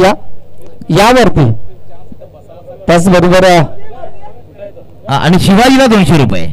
वरती या वरती त्याच बरोबर आणि शिवाजीला 200 रुपये.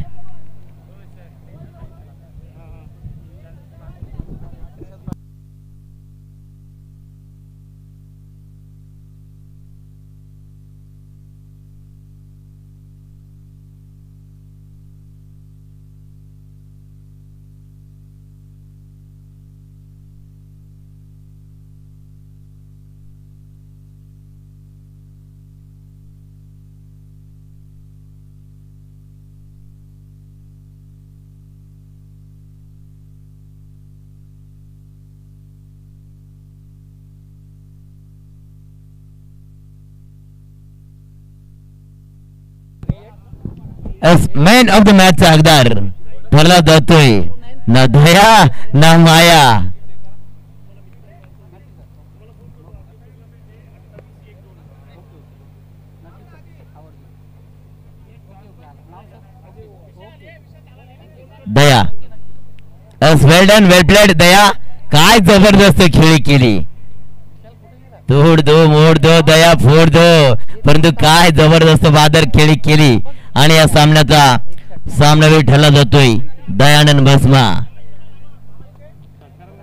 मॅन ऑफ द मॅच चा हकदार ठरला जातोय. ना दया ना माया. दया वेल डन वेल प्लेड. दया काय जबरदस्त खेळी केली. तोड दो मोड दो दया फोड दो, परंतु काय जबरदस्त बादर खेळी केली आणि या सामन्याचा सामनावीर ठरला जातोय दयानंद भस्मा.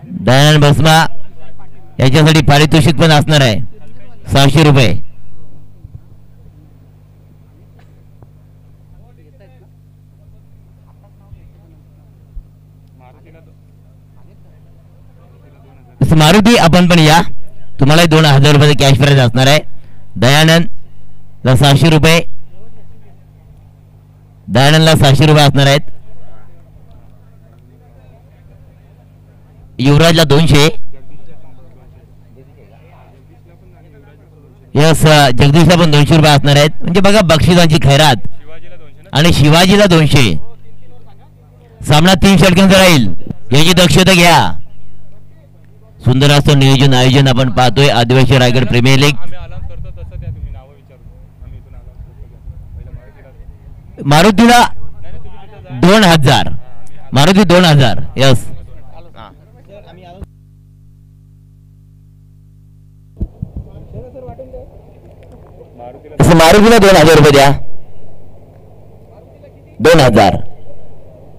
दयानंद भस्मा याच्यासाठी पारितोषिक पण असणार आहे 600 रुपये. मारुती आपण पण या, तुम्हाला 2000 रुपये कॅश प्राइज असणार आहे. दयानंद 600 रुपये. दयानंदला 600 रुपये असणार आहेत. युवराजला 200. यस जगदीशला पण 200 रुपये असणार आहेत. म्हणजे बघा बक्षिसांची खैरात. आणि शिवाजीला 200. सामना 3 षटकांचा राहील याची दक्षता घ्या. सुंदर असं नियोजन आयोजन आपण पाहतोय आदिवासी रायगड प्रीमियर लीग. मारुतीला 2000. मारुती 2000. यस मारुतीला 2000 रुपये द्या. 2000.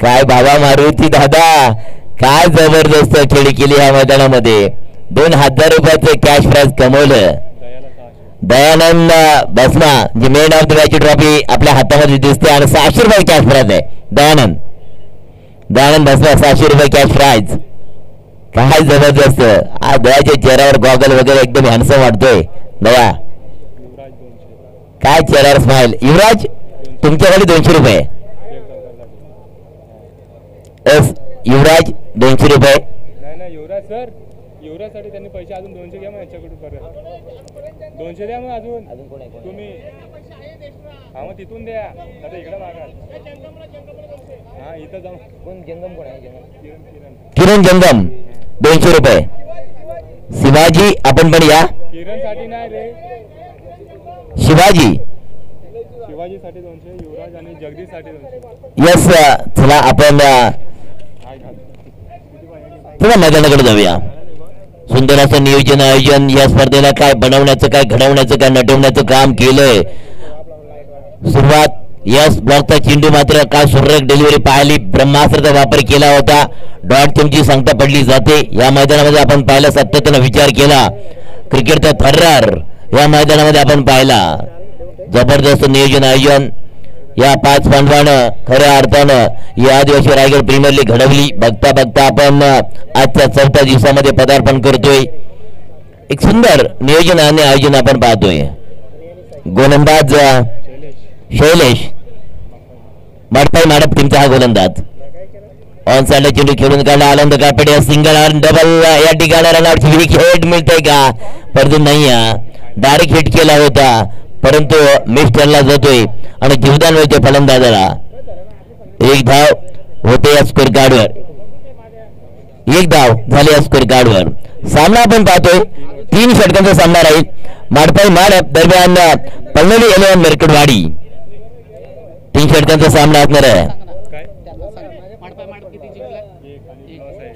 काय बाबा मारुती दादा काय जबरदस्त खेळी केली या मैदानामध्ये. 2000 रुपयाचं कॅश प्राइज कमवलं. Dayanand Bhasma ji man of the match trophy आपल्या हातामध्ये दिसते आणि 600 रुपये कॅश प्राइज आहे. दयानंद भस्मा 600 रुपये कॅश प्राइज. काय जबरदस्त. आज दयाच्या चेहऱ्यावर गॉगल वगैरे एकदम हॅन्डसम वाटतोय. दया काय चेहऱ्यावर स्माइल. युवराज तुमच्याकडे 200 रुपये. एस युवराज 200 रुपये. युवराज सर युवराजसाठी त्यांनी पैसे अजून 200 घ्या. मग याच्याकडून परत 200 द्या. मग अजून तुम्ही हा मग तिथून द्या. आता इकडे मागा. हा इथं जाऊ. कोण जंगम कोण आहे. किरण जंगम 200 रुपये. शिवाजी आपण पण या. किरण साठी नाही रे. शिवाजी साठी 200. युवराज आणि जगदीश साठी 200. यस चला आपण पुन्हा मैदानाकडे जाऊया. सुंदर असं नियोजन आयोजन या स्पर्धेला काय बनवण्याचं काय घडवण्याचं काय नटवण्याचं काम केलंय. सुरुवात यस ब्लॉकचा चेंडू मात्र काय सुरेख डिलिव्हरी पाहिली. ब्रह्मास्त्राचा वापर केला होता. डॉट तुमची सांगता पडली जाते. या मैदानामध्ये आपण पाहिलं सातत्यानं विचार केला. क्रिकेटचा थर्रार या मैदानामध्ये आपण पाहिला. जबरदस्त नियोजन आयोजन या 5 पांडवानं खऱ्या अर्थानं या आदिवासी रायगड प्रीमियर लीग घडवली. बघता बघता आपण आजच्या 4थ्या दिवसामध्ये पदार्पण करतोय. एक सुंदर नियोजन आणि आयोजन आपण पाहतोय. गोलंदाज शैलेश मडपाई माडप टीमचा हा गोलंदाज. ऑन साइड चेंडू खेळून काढला. आनंद कापडे सिंगल आर डबल या ठिकाणी रनआउट हिट मिळतंय का. परंतु नाही डायरेक्ट हिट केला होता परंतु मिस ठरला जातोय आणि जीवदान मिळते फलंदाजाला. 1 धाव होते या स्कोर कार्डवर. 1 धाव झाले या स्कोर कार्डवर. सामना आपण पाहतोय 3 षटकांचा सामना राहील. माडपाई माडप दरम्यान पल्लवी 11 मेरकडवाडी. 3 षटकांचा सामना असणार आहे.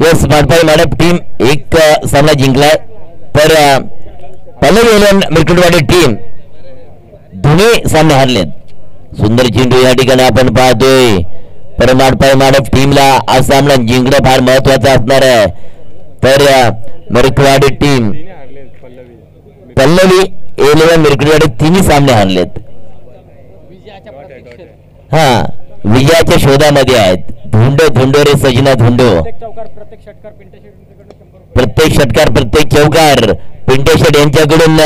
यस माडपाई माडप टीम 1 सामना जिंकलाय. तर पल्लवी इलेव्हन मिरकुटवाडी टीम दोन्ही सामने हरलेत. सुंदर चेंडू या ठिकाणी आपण पाहतोय. पर माडपाई माडप टीमला हा सामना जिंकणं फार महत्वाचं असणार आहे. तर मिरकुटवाडी टीम तिने हारले पल्लवी. पल्लवी इलेव्हन मिरकुटवाडी तिन्ही सामने हरलेत. हा विजयाच्या शोधामध्ये आहेत. धुंडो रे सजना धुंडो. प्रत्येक षटकार प्रत्येक चौकार पिंटे शेट यांच्याकडून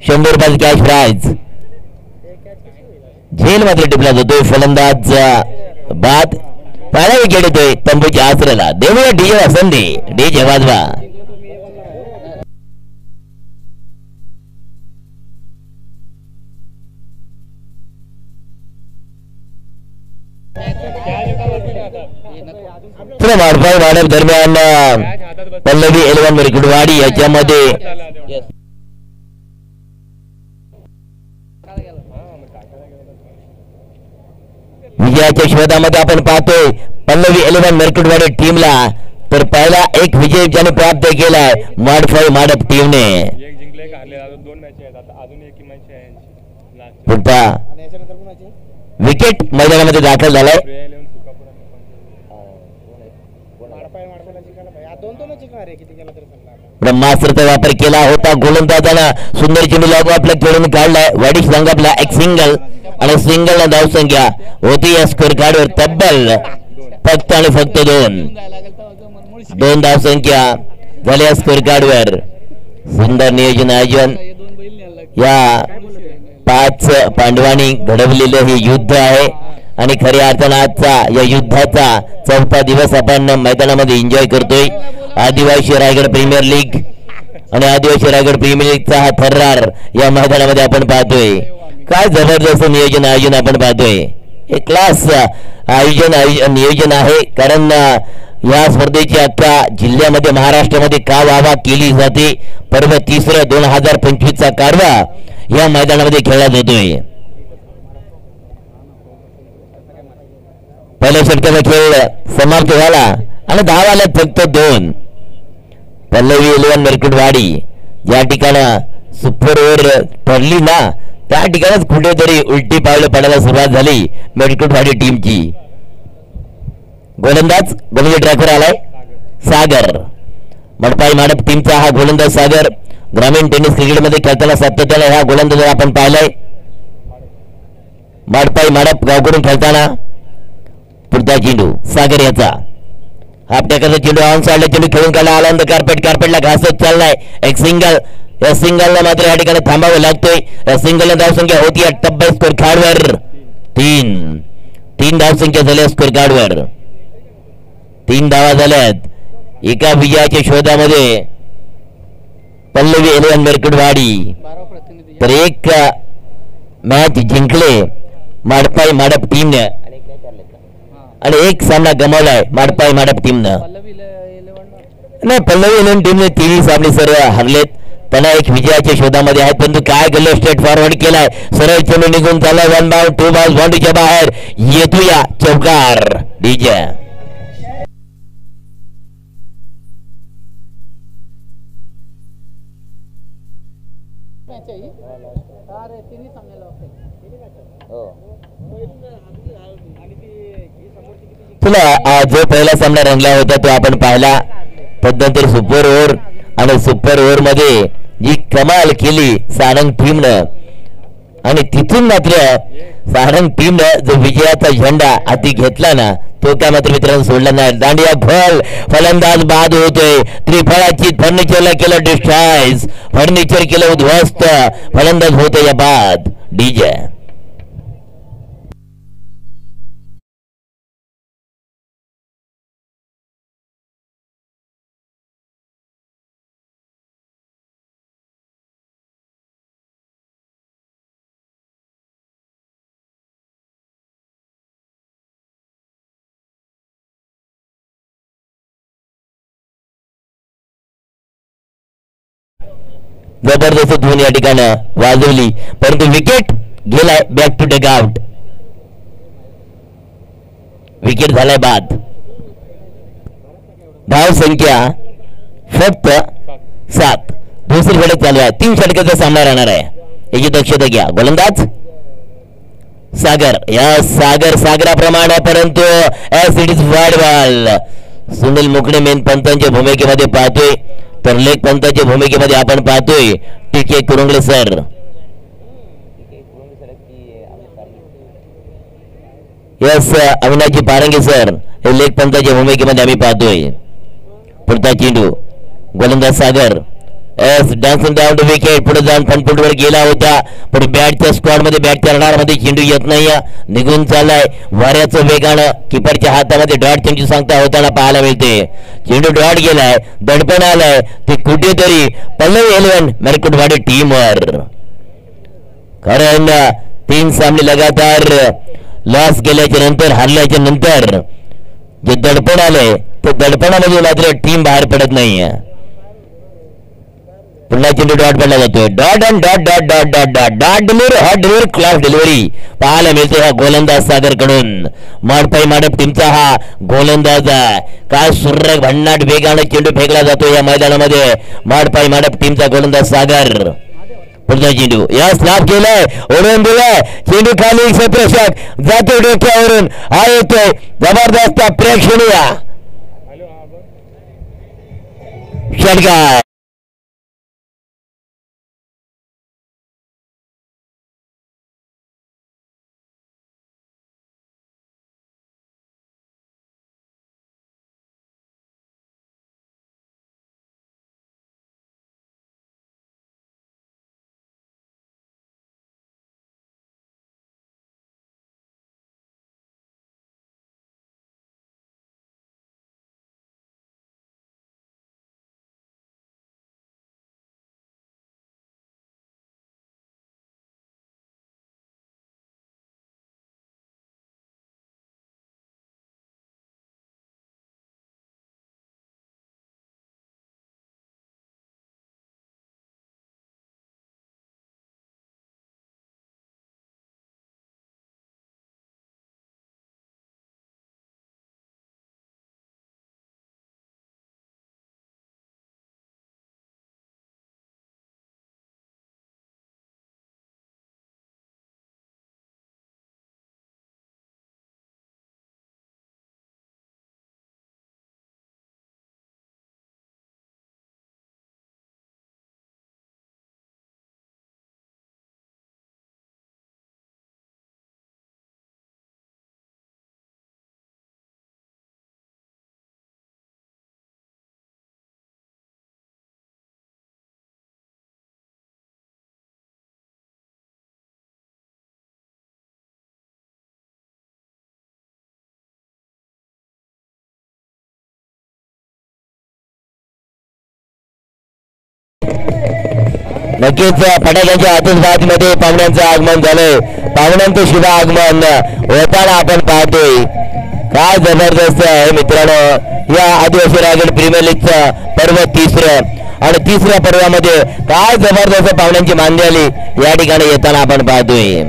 100 रुपयाचा कॅश प्राइज. झेल मात्र टिपला जातोय. फलंदाज बाद पहिला विकेट येतोय तंबूच्या आसऱ्याला. देऊया डीजे संधी. डीजे वाजवा. माडपाई माडप दरम्यान पल्लवी इलेव्हन मिरकुटवाडी याच्यामध्ये विजयाच्या शोधामध्ये आपण पाहतोय पल्लवी इलेव्हन मिरकुटवाडी टीमला. तर पहिला एक विजय ज्याने प्राप्त केलाय माडपाई माडप टीमने. एक जिंकले एक हारले. अजून 2 मॅच आहेत. आता अजून एक मॅच आहे लास्ट. पुढचा विकेट मैदानामध्ये दाखल झालाय. ब्रह्मास्त्राचा वापर केला होता गोलंदाजानं. सुंदर चेंडू लागू आपल्या खेळून काढलाय. वाडी संघातला एक सिंगल आणि सिंगल धावसंख्या होती या स्कोर कार्डवर तब्बल फक्त आणि फक्त 2 धावसंख्या झाल्या स्कोर कार्डवर. सुंदर नियोजन आयोजन या 5 पांडवांनी घडवलेलं हे युद्ध आहे. आणि खऱ्या अर्थानं आजचा या युद्धाचा 4था दिवस आपण मैदानामध्ये एन्जॉय करतोय. आदिवासी रायगड प्रीमियर लीग आणि आदिवासी रायगड प्रीमियर लीगचा हा थर्रार या मैदानामध्ये आपण पाहतोय. काय जबरदस्त नियोजन आयोजन आपण पाहतोय. एक क्लास नियोजन आहे. कारण या स्पर्धेची अख्ख्या जिल्ह्यामध्ये महाराष्ट्रामध्ये का वावा केली जाते. पर्व 3 2025 कारवा या मैदानामध्ये खेळला जातोय. पहिल्या षटकाचा खेळ समाप्त झाला आणि 10 आल्यात फक्त 2. पल्लवी इलेव्हन मिरकुटवाडी ज्या ठिकाणी सुपर ओव्हर ठरली ना त्या ठिकाणीच कुठेतरी उलटी पावलं पडायला सुरुवात झाली मिरकुटवाडी टीमची. गोलंदाज गोलंदाज ट्रॅकर आलाय सागर. मडपाई माडप टीमचा हा गोलंदाज सागर ग्रामीण टेनिस क्रिकेटमध्ये खेळताना सातत्याने हा गोलंदाज आपण पाहिलाय. मडपाई माडप गावकडून खेळताना पुढचा चेंडू सागर याचा हाफ टॅकरचा चेंडू ऑन साइडला चेंडू खेळून काढला. आनंद कार्पेटला घासत चाललाय. एक सिंगल. या सिंगलला मात्र या ठिकाणी थांबावं लागतोय. या सिंगलला धावसंख्या होती तब्बल स्कोर कार्डवर 3 धावसंख्या झाल्या स्कोर कार्डवर. 3 धावा झाल्यात. एका विजयाच्या शोधामध्ये पल्लवी इलेव्हन मिरकुटवाडी. तर एक मॅच जिंकले माडपाई माडप टीमने आणि एक सामना गमावलाय माडपाई माडप टीमनं. नाही पल्लवी इलेव्हन टीमने 3 सामने सर्व हरलेत. त्यांना एक विजयाच्या शोधामध्ये आहेत. परंतु काय केलं स्ट्रेट फॉरवर्ड केलाय. सरळ चेंडू निघून चाललाय. 1 बाउंड 2 बॉल्स बाउंड्रीच्या बाहेर येतो या चौकार. डीजे तुला जो पहिला सामना रंगला होता तो आपण पाहिला. तदनंतर सुपर ओव्हर आणि सुपर ओव्हर मध्ये जी कमाल केली सारंग टीमनं आणि तिथून मात्र सारंग टीमनं जो विजयाचा झेंडा हाती घेतला ना तो काय मात्र मित्रांनो सोडला नाही. दांडिया खोल फलंदाज बाद होतोय. त्रिफळाची फर्निचरला केलं डिस्ट्रॉयज. फर्निचर केलं उद्ध्वस्त. फलंदाज होतोय या बाद. डीजे जबरदस्त धून या ठिकाणी वाजवली. परंतु विकेट गेलाय back to take out. Wicket झालाय बाद. धाव संख्या फक्त 7. दुसरी षटक चालू आहे. 3 षटकाचा सामना राहणार आहे. याची दक्षता घ्या. गोलंदाज सागर. या सागराप्रमाणे परंतु it is wide ball. Sunil मुकणे मेन पंतांच्या भूमिकेमध्ये पाहतोय, तर लेख पंतांच्या भूमिकेमध्ये आपण पाहतोय TK Kurungale sir. Yes Avinashji Parange sir हे लेख पंतांच्या भूमिकेमध्ये आम्ही पाहतोय. पुढचा चेंडू गोलंदाज Sagar. Is dancing down to wicket. पुढे जाऊन फनफुटवर गेला होता, पण बॅटच्या स्क्वॉड मध्ये बॅटच्या रडारमध्ये चेंडू येत नाही, निघून चाललाय वाऱ्याचं वेगानं. किपरच्या हातामध्ये डॉट चेंडू सांगता होताना पाहायला मिळते. चेंडू डॉट गेलाय, दडपण आलाय, ते कुठेतरी पल्लवी 11 मेरकुटवाडी टीमवर. कारण 3 सामने लगातार लॉस केल्याच्या नंतर, हारल्याच्या नंतर जे दडपण आलंय ते दडपणामध्ये मात्र टीम बाहेर पडत नाहीये. पुन्हा चेंडू डॉट पडला जातोय. Dot and dot dot dot dot dot dot delivery, hot delivery, class delivery पाहायला मिळते ह्या गोलंदाज सागर कडून. माडपाई माडप टीमचा हा गोलंदाज आहे. काय सुर्रक भन्नाट वेगाने चेंडू फेकला जातो या मैदानामध्ये. माडपाई माडप टीमचा गोलंदाज सागर. पुढचा चेंडू या स्लॅप केलाय, ओढून दिलाय, चेंडू खाली क्षेत्ररक्षक जातो डोक्यावरून. हा येतोय जबरदस्त प्रेक्षणीय षटकार. नक्कीच फटाक्यांच्या आतषबाजीमध्ये पाहुण्यांचं आगमन झालंय. पाहुण्यांचं शुभ आगमन होताना आपण पाहतोय. काय जबरदस्त आहे मित्रांनो या आदिवासी रायगड प्रीमियर लीगचं पर्व 3रं आणि 3ऱ्या पर्वामध्ये काय जबरदस्त पाहुण्यांची मांदी आली या ठिकाणी येताना आपण पाहतोय.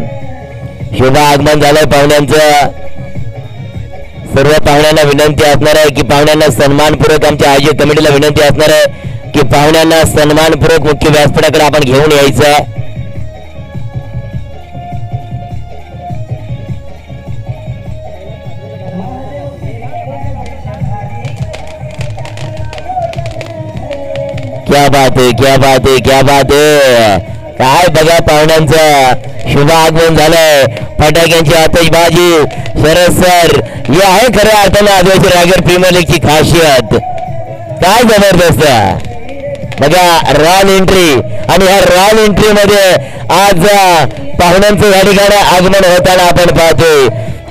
शुभ आगमन झालंय पाहुण्यांचं. सर्व पाहुण्यांना विनंती असणार आहे की पाहुण्यांना सन्मानपूर्वक आमच्या आयोजक कमिटीला विनंती असणार आहे की पाहुण्यांना सन्मानपूर्वक मुख्य व्यासपीठाकडे आपण घेऊन यायचं. क्या बात आहे, क्या बात आहे, क्या बात आहे. काय बघा पाहुण्यांचं शुभ आगमन झालंय. फटाक्यांची आतषबाजी शरद सर ही आहे खऱ्या अर्थाने आदिवासी रायगड प्रीमियर लीगची खासियत. काय जबरदस्त बघा रॉयल एंट्री आणि ह्या रॉयल एंट्री मध्ये आज पाहुण्यांचं या ठिकाणी आगमन होताना आपण पाहतोय.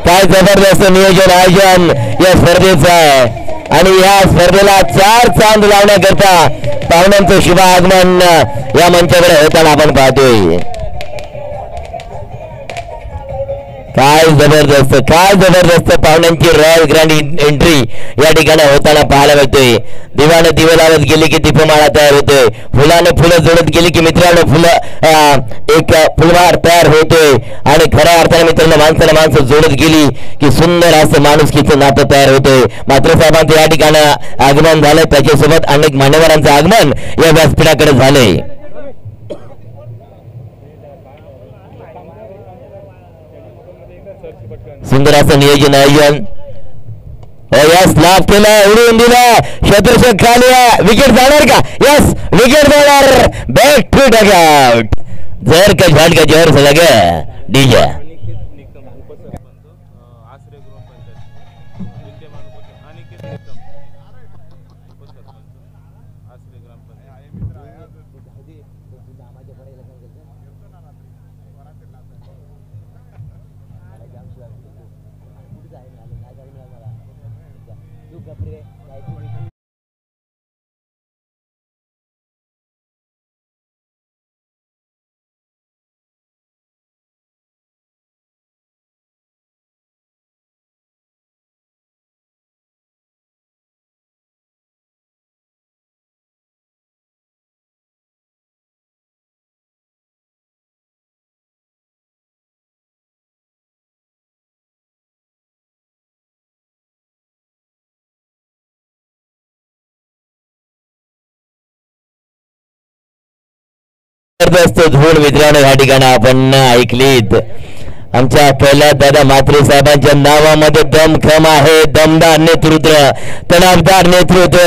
काय जबरदस्त नियोजन आयोजन या स्पर्धेचं आहे आणि या स्पर्धेला 4 चांद लावण्याकरता पाहुण्यांचं शुभ आगमन या मंचाकडे होताना आपण पाहतोय. काय जबरदस्त, काय जबरदस्त पाहुण्यांची रॉयल ग्रँड एंट्री या ठिकाणी होताना पाहायला मिळतोय. दिवानं दिवे लावत गेली की दीपमाळा तयार होतोय. फुलानं फुलं जोडत गेली की मित्रांनो फुलं एक फुलवार तयार होतोय आणि खऱ्या अर्थाने मित्रांनो माणसाला माणसं जोडत गेली की सुंदर असं माणुसकीचं नातं तयार होतोय. मात्र साहेबांचं या ठिकाणी आगमन झालं, त्याच्यासोबत अनेक मान्यवरांचं आगमन या व्यासपीठाकडे झालंय. सुंदर असं नियोजन आयोजन. यस लाभ केला, उडून दिला, शत्रुषक खाली, विकेट जाणार का? यस विकेट जाणार, बॅक टू डगआउट. जर का झटका जोर से लगे डीजे धूळ मित्रांनो या ठिकाणी आपण ऐकलीत. आमच्या कैलास दादा म्हात्रे साहेबांच्या नावामध्ये दमखम आहे, दमदार नेतृत्व, तणावदार नेतृत्व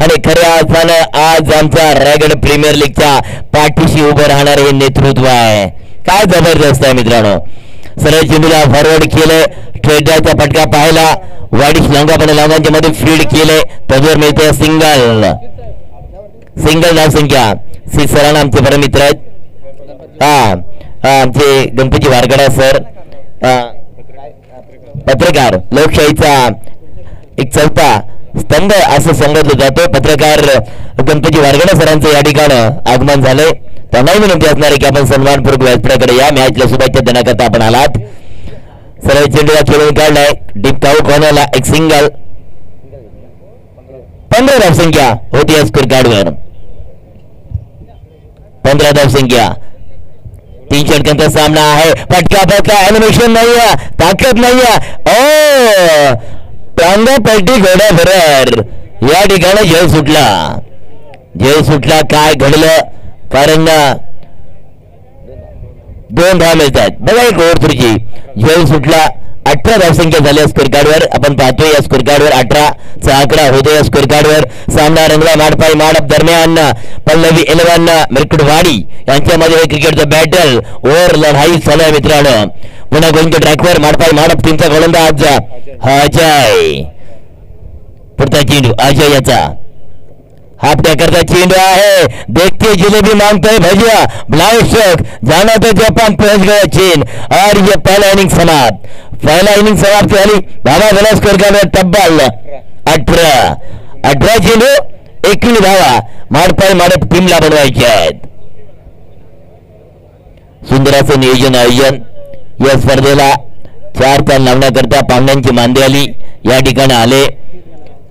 आणि खऱ्या अर्थानं आज आमच्या रायगड प्रीमियर लीगच्या पाठीशी उभं राहणार हे नेतृत्व आहे. काय जबरदस्त आहे मित्रांनो. सरळ चेंडूला फॉरवर्ड केलं, स्ट्रेटचा फटका पाहिला, वाडीश लांगापणे लांगांच्या मध्ये फील्ड केले, त्याच्यावर मिळते सिंगल. सिंगल धावसंख्या. सरांना आमचे बरे मित्र आहेत, आमचे गणपती वारगडा सर, पत्रकार, लोकशाहीचा एक चौथा स्तंभ असं संबोधलं जातो. पत्रकार गणपती वारगडा सरांचं या ठिकाणी आगमन झालंय. त्यांनाही विनंती असणार आहे की आपण सन्मानपूर्वक व्यासपीठाकडे या. मॅचला शुभेच्छा देण्याकरता आपण आलात. सरळ चेंडूला खेळून काढलाय, डीप काऊ कोणाला एक सिंगल. 15 धावसंख्या होती या स्कोर कार्डवर. 15 धावसंख्या. 3 षटकांचा सामना आहे. फटका फटका ॲनिमेशन नाहीये, ताकद नाहीये. ओ टांगा पलटी घोड्या भरर या ठिकाणी जय सुटला. जय सुटला. काय घडलं? कारण 2 धाव मिळतात बघा. एक ओव्हर थ्रीची जय सुटला. 18 धावसंख्या झाल्या स्कोर कार्डवर. आपण पाहतोय या स्कोर कार्डवर 18चा आकडा होतो या स्कोर कार्डवर. सामना रंगला माडपाई माडप दरम्यान पल्लवी 11 मिरकुटवाडी यांच्यामध्ये हे क्रिकेटचं बॅटल ओव्हर लढाई चालू आहे मित्रांनो. पुन्हा गोलंदाज ट्रॅकवर माडपाई माडप टीमचा गोलंदाज अजय. पुढचा चेंडू अजय याचा हापट्या करता चेंडू आहे. देखते जिलेबी मांगतोय भजिया. ब्लाउज शॉक जाना तो जापान पहुंच गया चीन और ये पहला इनिंग समाप्त. पहला इनिंग समाप्त झाली. बाबा भला स्कोर कार्डवर तब्बल 18 चेंडू 21 धावा माडपाई माडप टीमला बनवायचे आहेत. सुंदर असं नियोजन आयोजन. या स्पर्धेला 4 ताल लावण्याकरता पाहुण्यांची मांदी आली या ठिकाणी आले.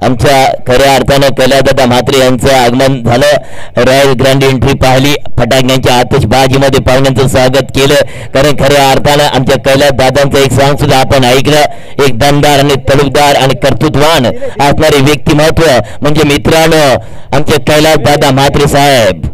आमच्या खऱ्या अर्थानं कैलासदादा म्हात्रे यांचं आगमन झालं. रॉयल ग्रँड एंट्री पाहिली. फटाक्यांच्या आतषबाजीमध्ये पाहुण्यांचं स्वागत केलं. कारण खऱ्या अर्थानं आमच्या कैलासदादांचं एक सॉंग सुद्धा आपण ऐकलं. एक दमदार आणि तडफदार आणि कर्तृत्वान असणारे व्यक्तिमत्व म्हणजे मित्रांनो आमचे कैलासदादा म्हात्रे साहेब.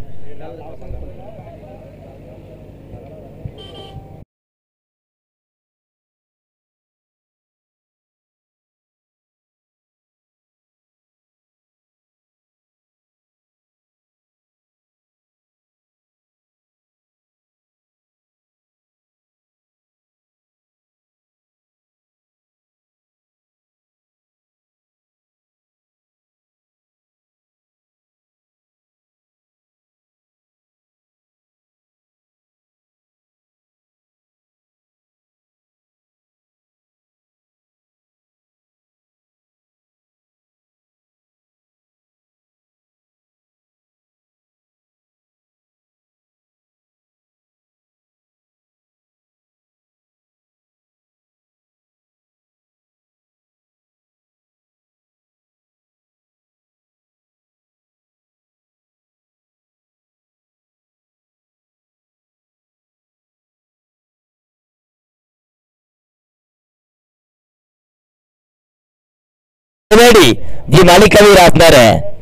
एनआयडी जी मालिकावीर असणार आहे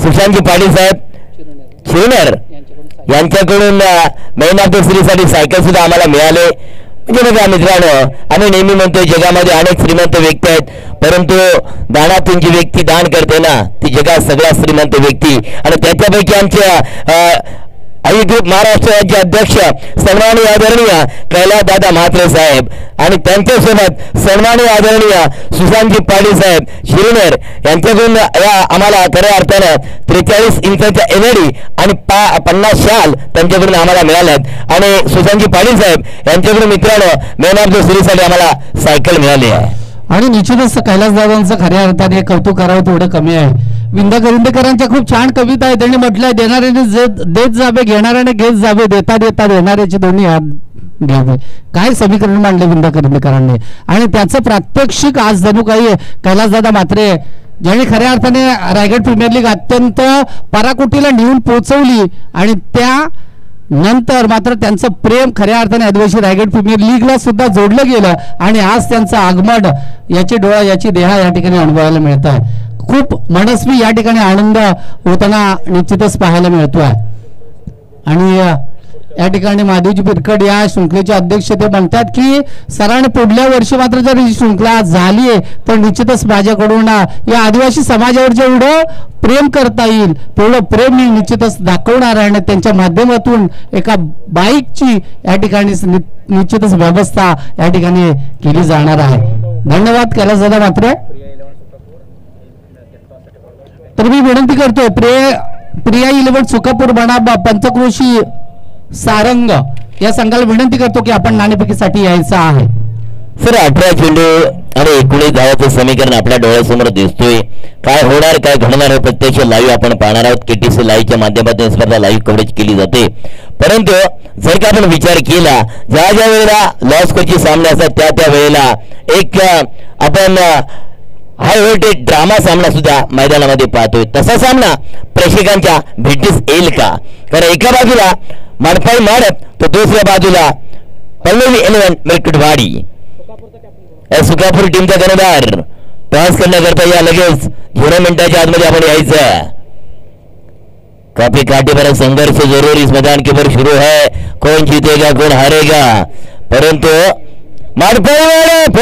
सुशांतजी पाटील साहेब शिवनेर यांच्याकडून मॅन ऑफ द सीरीजसाठी सायकल सुद्धा आम्हाला मिळाले. म्हणजे बघा मित्रांनो, आम्ही नेहमी म्हणतो जगामध्ये अनेक श्रीमंत व्यक्ती आहेत, परंतु दानातून जी व्यक्ती दान करते ना ती जगात सगळ्यात श्रीमंत व्यक्ती. आणि त्याच्यापैकी आमच्या आई ग्रुप महाराष्ट्र राज्य अध्यक्ष सन्माननीय आदरणीय कैलास दादा म्हात्रे साहेब आणि त्यांच्यासोबत सन्माननीय आदरणीय सुशांतजी पाटील साहेब शिरनेर यांच्याकडून या आम्हाला खऱ्या अर्थानं 43 इंचाच्या एनआयडी आणि 50 शाल त्यांच्याकडून आम्हाला मिळाल्यात. आणि सुशांतजी पाटील साहेब यांच्याकडून मित्रांनो मॅन ऑफ द सीरीजसाठी आम्हाला सायकल मिळाली आहे. आणि निश्चितच कैलासदादांचं खऱ्या अर्थाने कौतुक करावं थोडं कमी आहे. विंदा गरिंदेकरांच्या खूप छान कविता आहे. त्यांनी म्हटलंय देणाऱ्याने देत जावे, घेणाऱ्याने घेत जावे, देता देता देणाऱ्याचे दोन्ही हात घ्यावे. काय समीकरण मांडले विंदा गरिंदेकरांनी आणि त्याचं प्रात्यक्षिक आज जणू काही कैलासदादा म्हात्रे ज्यांनी खऱ्या अर्थाने रायगड प्रीमियर लीग अत्यंत पराकोटीला नेऊन पोहोचवली आणि त्या नंतर मात्र त्यांचं प्रेम खऱ्या अर्थाने आदिवासी रायगड प्रीमियर लीगला सुद्धा जोडलं गेलं आणि आज त्यांचं आगमन याची डोळा याची देहा या ठिकाणी अनुभवायला मिळत आहे. खूप मनस्वी या ठिकाणी आनंद होताना निश्चितच पाहायला मिळतोय. आणि या ठिकाणी महादेवजी पिरकड या शृंखलेचे अध्यक्ष ते म्हणतात की सरांनी पुढल्या वर्षी मात्र जर ही शृंखला झाली आहे तर निश्चितच माझ्याकडून या आदिवासी समाजावर जेवढं प्रेम करता येईल तेवढं प्रेम मी निश्चितच दाखवणार आहे आणि त्यांच्या माध्यमातून एका बाईकची या ठिकाणी निश्चितच व्यवस्था या ठिकाणी केली जाणार आहे. धन्यवाद कैलासदादा म्हात्रे. तर मी विनंती करतोय प्रिया 11 सुकापूर बणा पंचक्रोशी सारंग या संघाला विनंती करतो की आपण नाणेफेकीसाठी यायचं आहे. सर 18 चेंडू आणि 19 धावाचं समीकरण आपल्या डोळ्यासमोर दिसतोय. काय होणार काय घडणार हे प्रत्यक्ष लाईव्ह आपण पाहणार आहोत. केटीसी लाईव्हच्या माध्यमातून स्पर्धा लाईव्ह कव्हरेज केली जाते. परंतु जर का आपण विचार केला ज्या ज्या वेळेला लॉस कोची सामने असतात त्या वेळेला एक आपण हाय व्होल्टेज ड्रामा सामना सुद्धा मैदानामध्ये पाहतोय. तसा सामना प्रेक्षकांच्या भेटीस येईल का? कारण एका बाजूला माडपाई माडप तर दुसऱ्या बाजूला पल्लवी 11 मिरकुटवाडी सुकापूर टीमचा कर्णधार टॉस करण्याकरता या लगेच 0 मिनिटाच्या आतमध्ये आपण यायचं. काफी काटेभरा संघर्ष जरूर इस मैदान के ऊपर शुरू है. कौन जीतेगा कौन हारेगा, परंतु माडपाई माडप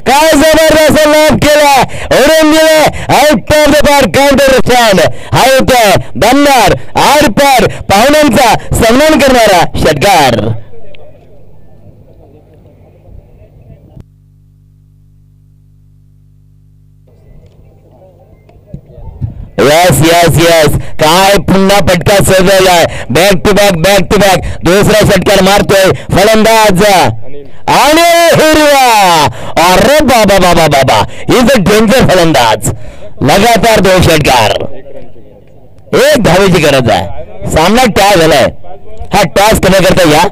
काय जबरदस्त लाभ केला ओढून दिले आउट ऑफ द पार काउंटर स्टँड हा होतोय दमदार आरपार पाहुण्यांचा सन्मान करणारा षटकार. यस यस यस काय पुन्हा पटका सजवलाय. बॅक टू बॅक दुसरा षटकार मारतोय फलंदाज आणि हिरवा. अरे बाबा बाबा बाबा इज अ डेंजर फलंदाज. लगातार 2 षटकार 1 धावेची गरज आहे. सामना टाय झालाय. हा टॉस करण्याकरता या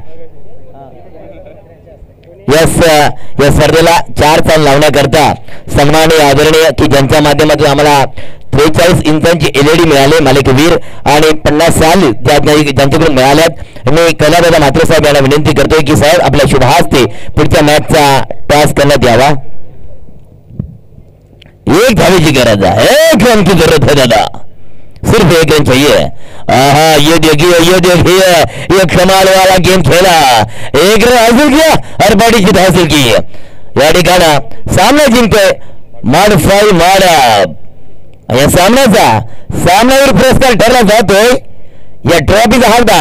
या स्पर्धेला 4 चाल लावण्याकरता सन्माननीय आदरणीय की ज्यांच्या माध्यमातून आम्हाला 43 इंचांची एलईडी मिळाले मालिकवीर आणि 50 साल ज्यांच्याकडून मिळाल्यात. मी कैलासदादा म्हात्रे साहेब यांना विनंती करतोय की साहेब आपल्या शुभ हस्ते पुढच्या मॅचचा टॉस करण्यात यावा. 1 धावेची गरज आहे. 1 रन की जरूरत है दादा, सिर्फ 1 रन चाहिए. ये देखिए ये कमाल वाला गेम खेला. 1 रन हासिल किया और बड़ी जीत हासिल की. या ठिकाणा सामना जिंकतोय माडपाई माडप. या सामन्याचा सामनावीर पुरस्कार ठरला जातोय या ट्रॉफीचा हकदार